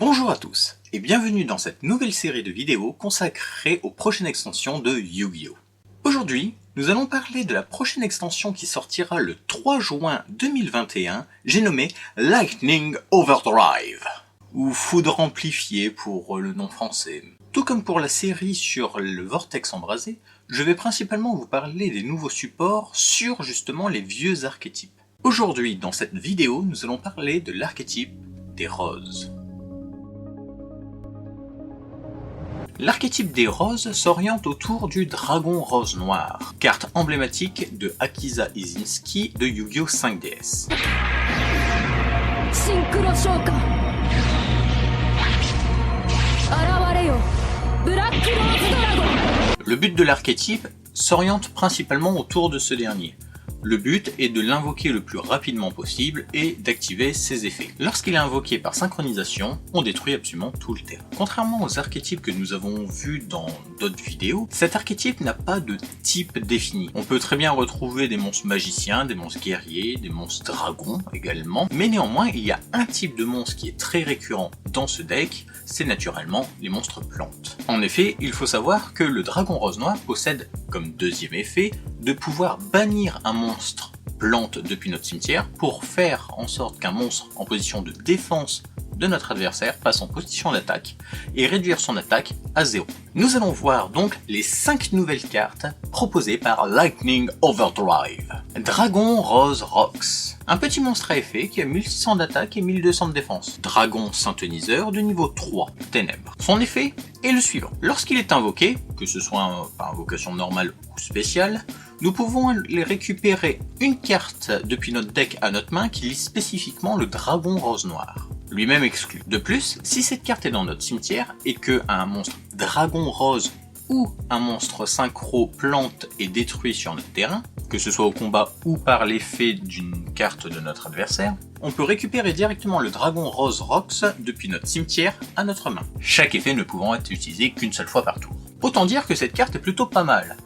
Bonjour à tous et bienvenue dans cette nouvelle série de vidéos consacrée aux prochaines extensions de Yu-Gi-Oh! Aujourd'hui, nous allons parler de la prochaine extension qui sortira le 3 juin 2021, j'ai nommé Lightning Overdrive, ou Foudre Amplifiée pour le nom français. Tout comme pour la série sur le Vortex Embrasé, je vais principalement vous parler des nouveaux supports sur justement les vieux archétypes. Aujourd'hui, dans cette vidéo, nous allons parler de l'archétype des roses. L'archétype des roses s'oriente autour du dragon rose noir, carte emblématique de Akiza Izinski de Yu-Gi-Oh 5DS. Le but de l'archétype s'oriente principalement autour de ce dernier. Le but est de l'invoquer le plus rapidement possible et d'activer ses effets. Lorsqu'il est invoqué par synchronisation, on détruit absolument tout le terrain. Contrairement aux archétypes que nous avons vus dans d'autres vidéos, cet archétype n'a pas de type défini. On peut très bien retrouver des monstres magiciens, des monstres guerriers, des monstres dragons également, mais néanmoins il y a un type de monstre qui est très récurrent dans ce deck, c'est naturellement les monstres plantes. En effet, il faut savoir que le dragon rose noir possède comme deuxième effet de pouvoir bannir un monstre plante depuis notre cimetière pour faire en sorte qu'un monstre en position de défense de notre adversaire passe en position d'attaque et réduire son attaque à 0. Nous allons voir donc les 5 nouvelles cartes proposées par Lightning Overdrive. Dragon Rose Rocks, un petit monstre à effet qui a 1600 d'attaque et 1200 de défense. Dragon synthoniseur de niveau 3, ténèbres. Son effet est le suivant. Lorsqu'il est invoqué, que ce soit par invocation normale ou spéciale, nous pouvons les récupérer une carte depuis notre deck à notre main qui lit spécifiquement le dragon rose noir, lui-même exclu. De plus, si cette carte est dans notre cimetière et que un monstre dragon rose ou un monstre synchro plante est détruit sur notre terrain, que ce soit au combat ou par l'effet d'une carte de notre adversaire, on peut récupérer directement le dragon rose rocks depuis notre cimetière à notre main, chaque effet ne pouvant être utilisé qu'une seule fois par tour. Autant dire que cette carte est plutôt pas mal.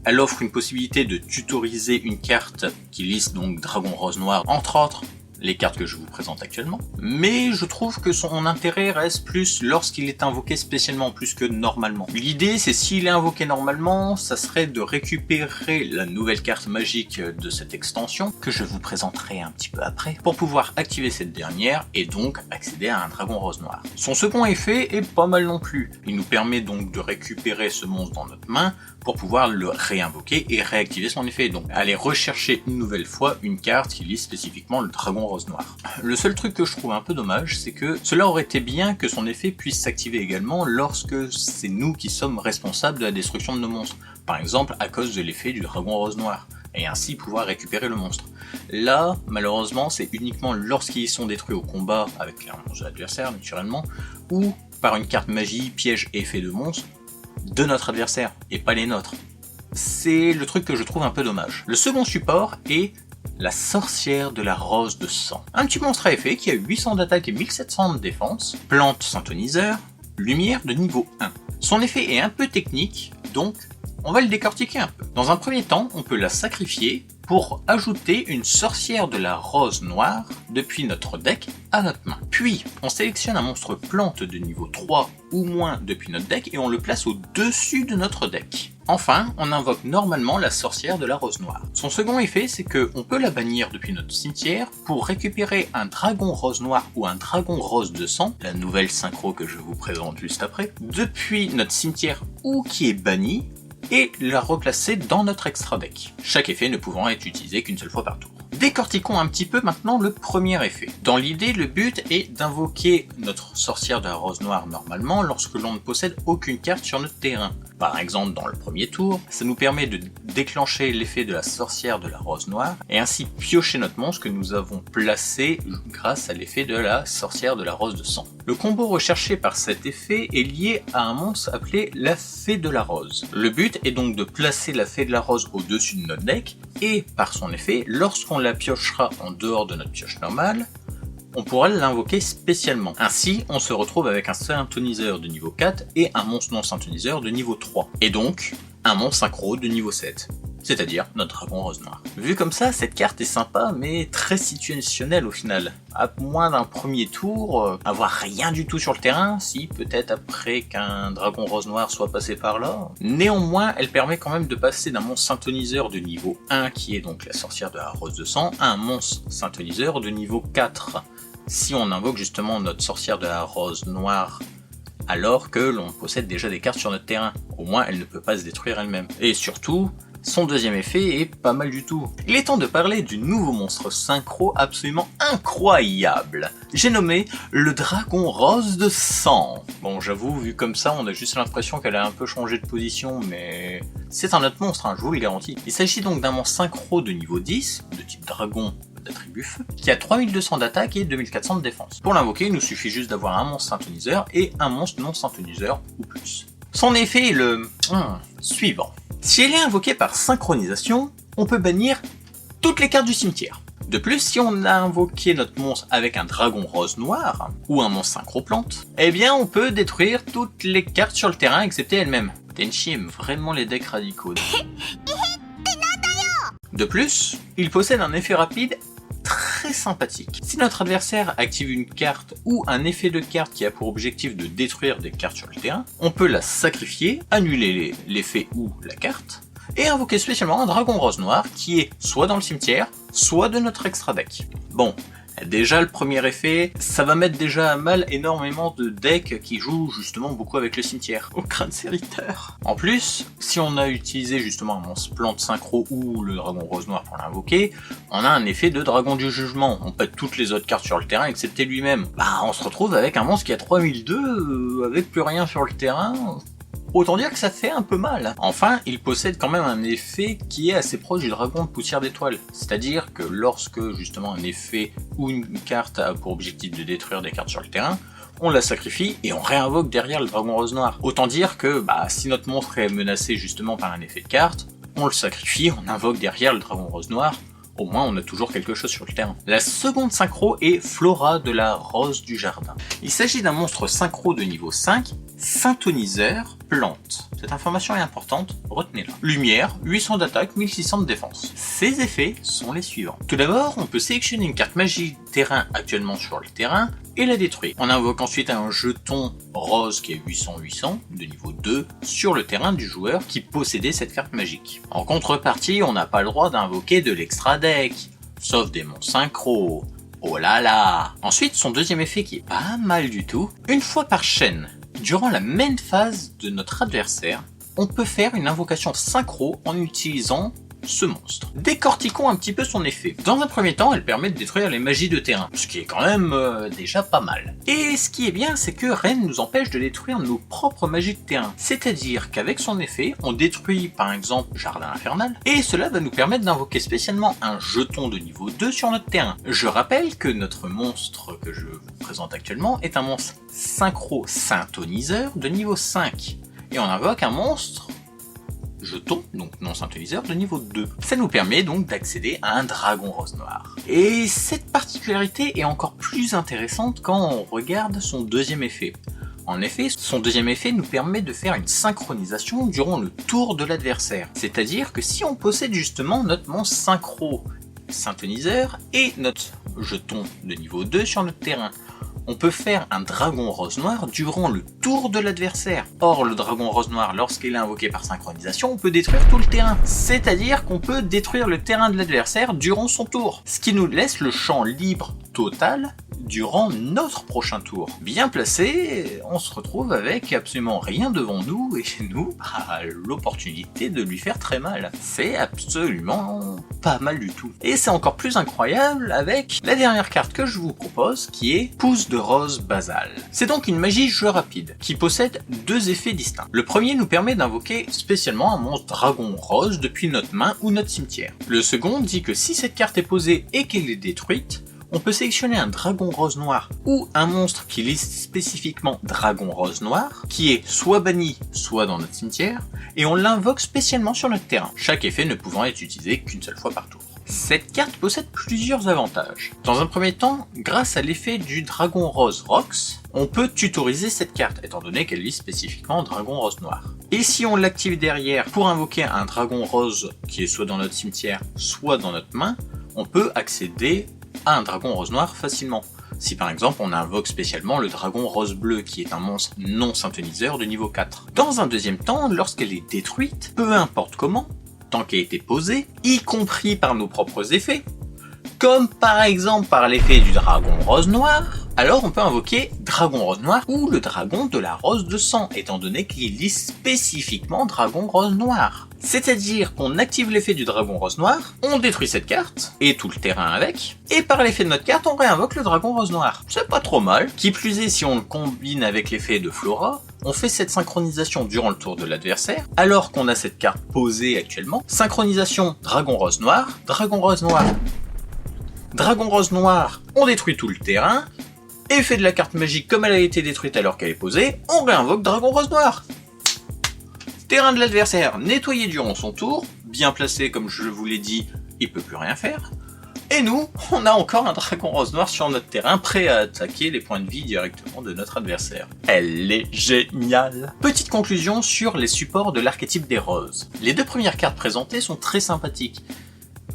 Elle offre une possibilité de tutoriser une carte qui liste donc dragon rose noir, entre autres les cartes que je vous présente actuellement, mais je trouve que son intérêt reste plus lorsqu'il est invoqué spécialement plus que normalement. L'idée c'est s'il est invoqué normalement, ça serait de récupérer la nouvelle carte magique de cette extension, que je vous présenterai un petit peu après, pour pouvoir activer cette dernière et donc accéder à un dragon rose noir. Son second effet est pas mal non plus, il nous permet donc de récupérer ce monstre dans notre main pour pouvoir le réinvoquer et réactiver son effet, donc aller rechercher une nouvelle fois une carte qui liste spécifiquement le dragon rose noir. Le seul truc que je trouve un peu dommage, c'est que cela aurait été bien que son effet puisse s'activer également lorsque c'est nous qui sommes responsables de la destruction de nos monstres, par exemple à cause de l'effet du dragon rose noir, et ainsi pouvoir récupérer le monstre. Là, malheureusement, c'est uniquement lorsqu'ils sont détruits au combat avec les monstres adversaires, naturellement, ou par une carte magie, piège et effet de monstre, de notre adversaire, et pas les nôtres. C'est le truc que je trouve un peu dommage. Le second support est la sorcière de la rose de sang. Un petit monstre à effet qui a 800 d'attaque et 1700 de défense, plante synthoniseur, lumière de niveau 1. Son effet est un peu technique, donc on va le décortiquer un peu. Dans un premier temps, on peut la sacrifier pour ajouter une sorcière de la rose noire depuis notre deck à notre main. Puis, on sélectionne un monstre plante de niveau 3 ou moins depuis notre deck et on le place au-dessus de notre deck. Enfin, on invoque normalement la sorcière de la rose noire. Son second effet, c'est qu'on peut la bannir depuis notre cimetière pour récupérer un dragon rose noir ou un dragon rose de sang, la nouvelle synchro que je vous présente juste après, depuis notre cimetière ou qui est banni, et la replacer dans notre extra deck, chaque effet ne pouvant être utilisé qu'une seule fois par tour. Décortiquons un petit peu maintenant le premier effet. Dans l'idée, le but est d'invoquer notre sorcière de la rose noire normalement lorsque l'on ne possède aucune carte sur notre terrain. Par exemple, dans le premier tour, ça nous permet de déclencher l'effet de la sorcière de la rose noire et ainsi piocher notre monstre que nous avons placé grâce à l'effet de la sorcière de la rose de sang. Le combo recherché par cet effet est lié à un monstre appelé la fée de la rose. Le but est donc de placer la fée de la rose au-dessus de notre deck et par son effet, lorsqu'on la piochera en dehors de notre pioche normale, on pourra l'invoquer spécialement. Ainsi, on se retrouve avec un synthoniseur de niveau 4 et un monstre non synthoniseur de niveau 3. Et donc, un monstre synchro de niveau 7. c'est-à-dire notre dragon rose noir. Vu comme ça, cette carte est sympa, mais très situationnelle au final. À moins d'un premier tour, avoir rien du tout sur le terrain, si peut-être après qu'un dragon rose noir soit passé par là. Néanmoins, elle permet quand même de passer d'un monstre synthoniseur de niveau 1, qui est donc la sorcière de la rose de sang, à un monstre synthoniseur de niveau 4. Si on invoque justement notre sorcière de la rose noire alors que l'on possède déjà des cartes sur notre terrain. Au moins, elle ne peut pas se détruire elle-même. Et surtout, son deuxième effet est pas mal du tout. Il est temps de parler du nouveau monstre synchro absolument incroyable. J'ai nommé le dragon rose de sang. Bon, j'avoue, vu comme ça, on a juste l'impression qu'elle a un peu changé de position, mais c'est un autre monstre, hein, je vous le garantis. Il s'agit donc d'un monstre synchro de niveau 10, de type dragon d'attribut feu, qui a 3200 d'attaque et 2400 de défense. Pour l'invoquer, il nous suffit juste d'avoir un monstre synthoniseur et un monstre non synthoniseur ou plus. Son effet est le suivant. Si elle est invoquée par synchronisation, on peut bannir toutes les cartes du cimetière. De plus, si on a invoqué notre monstre avec un dragon rose noir, ou un monstre synchro-plante, eh bien on peut détruire toutes les cartes sur le terrain excepté elle-même. Tenchi aime vraiment les decks radicaux. De plus, il possède un effet rapide très sympathique. Si notre adversaire active une carte ou un effet de carte qui a pour objectif de détruire des cartes sur le terrain, on peut la sacrifier, annuler l'effet ou la carte, et invoquer spécialement un dragon rose noir qui est soit dans le cimetière, soit de notre extra deck. Bon, déjà le premier effet, ça va mettre déjà à mal énormément de decks qui jouent justement beaucoup avec le cimetière. Au crâne sériteur. En plus, si on a utilisé justement un monstre plante synchro ou le dragon rose noir pour l'invoquer, on a un effet de dragon du jugement. On pète toutes les autres cartes sur le terrain excepté lui-même. Bah on se retrouve avec un monstre qui a 3002 avec plus rien sur le terrain. Autant dire que ça fait un peu mal. Enfin, il possède quand même un effet qui est assez proche du dragon de poussière d'étoile. C'est-à-dire que lorsque justement un effet ou une carte a pour objectif de détruire des cartes sur le terrain, on la sacrifie et on réinvoque derrière le dragon rose noir. Autant dire que si notre monstre est menacé justement par un effet de carte, on le sacrifie, on invoque derrière le dragon rose noir. Au moins on a toujours quelque chose sur le terrain. La seconde synchro est Flora de la Rose du Jardin. Il s'agit d'un monstre synchro de niveau 5, synthoniseur, plante. Cette information est importante, retenez-la. Lumière, 800 d'attaque, 1600 de défense. Ses effets sont les suivants. Tout d'abord, on peut sélectionner une carte magie terrain actuellement sur le terrain et la détruire. On invoque ensuite un jeton rose qui est 800-800 de niveau 2 sur le terrain du joueur qui possédait cette carte magique. En contrepartie, on n'a pas le droit d'invoquer de l'extra deck, sauf des monstres synchro. Oh là là! Ensuite, son deuxième effet qui est pas mal du tout, une fois par chaîne, durant la main phase de notre adversaire, on peut faire une invocation synchro en utilisant ce monstre. Décortiquons un petit peu son effet. Dans un premier temps, elle permet de détruire les magies de terrain, ce qui est quand même déjà pas mal. Et ce qui est bien, c'est que Ren nous empêche de détruire nos propres magies de terrain. C'est-à-dire qu'avec son effet, on détruit par exemple Jardin Infernal, et cela va nous permettre d'invoquer spécialement un jeton de niveau 2 sur notre terrain. Je rappelle que notre monstre que je vous présente actuellement est un monstre synchro synthoniseur de niveau 5. Et on invoque un monstre jeton, donc non synthoniseur, de niveau 2. Ça nous permet donc d'accéder à un dragon rose noir. Et cette particularité est encore plus intéressante quand on regarde son deuxième effet. En effet, son deuxième effet nous permet de faire une synchronisation durant le tour de l'adversaire. C'est-à-dire que si on possède justement notre monstre synchro synthoniseur et notre jeton de niveau 2 sur notre terrain, on peut faire un dragon rose noir durant le tour de l'adversaire. Or, le dragon rose noir, lorsqu'il est invoqué par synchronisation, on peut détruire tout le terrain. C'est-à-dire qu'on peut détruire le terrain de l'adversaire durant son tour. Ce qui nous laisse le champ libre total durant notre prochain tour. Bien placé, on se retrouve avec absolument rien devant nous et nous l'opportunité de lui faire très mal. C'est absolument pas mal du tout. Et c'est encore plus incroyable avec la dernière carte que je vous propose qui est Pouce de Rose Basale. C'est donc une magie jeu rapide qui possède deux effets distincts. Le premier nous permet d'invoquer spécialement un monstre dragon rose depuis notre main ou notre cimetière. Le second dit que si cette carte est posée et qu'elle est détruite, on peut sélectionner un dragon rose noir ou un monstre qui liste spécifiquement dragon rose noir, qui est soit banni, soit dans notre cimetière, et on l'invoque spécialement sur notre terrain, chaque effet ne pouvant être utilisé qu'une seule fois par tour. Cette carte possède plusieurs avantages. Dans un premier temps, grâce à l'effet du Dragon Rose Rocks, on peut tutoriser cette carte, étant donné qu'elle vise spécifiquement Dragon Rose Noir. Et si on l'active derrière pour invoquer un Dragon Rose qui est soit dans notre cimetière, soit dans notre main, on peut accéder à un Dragon Rose Noir facilement. Si par exemple on invoque spécialement le Dragon Rose Bleu qui est un monstre non synthoniseur de niveau 4. Dans un deuxième temps, lorsqu'elle est détruite, peu importe comment, tant qu'elle a été posée, y compris par nos propres effets, comme par exemple par l'effet du Dragon Rose Noir, alors on peut invoquer Dragon Rose Noir ou le Dragon de la Rose de Sang, étant donné qu'il lit spécifiquement Dragon Rose Noir. C'est-à-dire qu'on active l'effet du Dragon Rose Noir, on détruit cette carte, et tout le terrain avec, et par l'effet de notre carte, on réinvoque le Dragon Rose Noir. C'est pas trop mal. Qui plus est, si on le combine avec l'effet de Flora, on fait cette synchronisation durant le tour de l'adversaire, alors qu'on a cette carte posée actuellement. Synchronisation Dragon Rose Noir, Dragon Rose Noir, Dragon Rose Noir, on détruit tout le terrain. Effet de la carte magique, comme elle a été détruite alors qu'elle est posée, on réinvoque Dragon Rose Noir. Terrain de l'adversaire nettoyé durant son tour, bien placé comme je vous l'ai dit, il peut plus rien faire. Et nous, on a encore un Dragon Rose Noir sur notre terrain, prêt à attaquer les points de vie directement de notre adversaire. Elle est géniale. Petite conclusion sur les supports de l'archétype des roses. Les deux premières cartes présentées sont très sympathiques,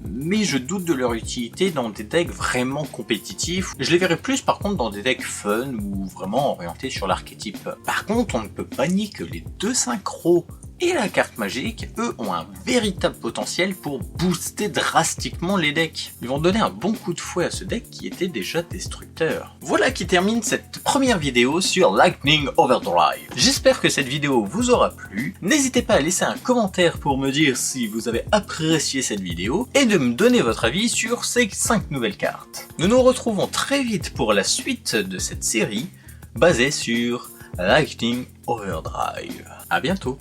mais je doute de leur utilité dans des decks vraiment compétitifs. Je les verrais plus par contre dans des decks fun ou vraiment orientés sur l'archétype. Par contre, on ne peut pas nier que les deux synchros et la carte magique, eux, ont un véritable potentiel pour booster drastiquement les decks. Ils vont donner un bon coup de fouet à ce deck qui était déjà destructeur. Voilà qui termine cette première vidéo sur Lightning Overdrive. J'espère que cette vidéo vous aura plu. N'hésitez pas à laisser un commentaire pour me dire si vous avez apprécié cette vidéo et de me donner votre avis sur ces 5 nouvelles cartes. Nous nous retrouvons très vite pour la suite de cette série basée sur Lightning Overdrive. À bientôt.